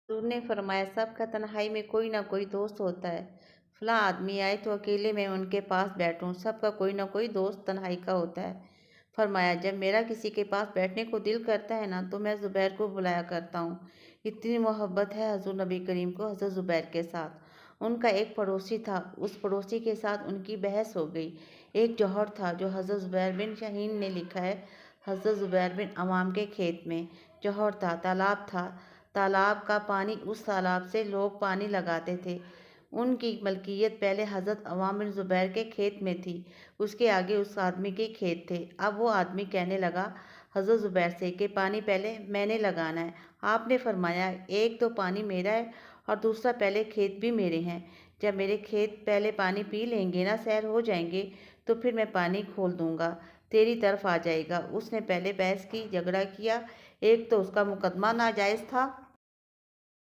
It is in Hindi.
हुजूर ने फरमाया, सबका तन्हाई में कोई ना कोई दोस्त होता है। फलां आदमी आए तो अकेले में उनके पास बैठूं, सबका कोई ना कोई दोस्त तन्हाई का होता है। फरमाया, जब मेरा किसी के पास बैठने को दिल करता है ना तो मैं ज़ुबैर को बुलाया करता हूँ। इतनी मोहब्बत है हजूर नबी करीम को हज़रत ज़ुबैर के साथ। उनका एक पड़ोसी था, उस पड़ोसी के साथ उनकी बहस हो गई। एक जौहर था जो हज़रत ज़ुबैर बिन शाहीन ने लिखा है, हज़रत ज़ुबैर बिन अवाम के खेत में जौहर था, तालाब था। तालाब का पानी, उस तालाब से लोग पानी लगाते थे। उनकी मलकियत पहले हज़रत अवाम बिन ज़ुबैर के खेत में थी, उसके आगे उस आदमी के खेत थे। अब वो आदमी कहने लगा हज़रत ज़ुबैर से कि पानी पहले मैंने लगाना है। आपने फरमाया, एक तो पानी मेरा है और दूसरा पहले खेत भी मेरे हैं। जब मेरे खेत पहले पानी पी लेंगे ना, सैर हो जाएंगे, तो फिर मैं पानी खोल दूंगा, तेरी तरफ आ जाएगा। उसने पहले बहस की, झगड़ा किया। एक तो उसका मुकदमा नाजायज़ था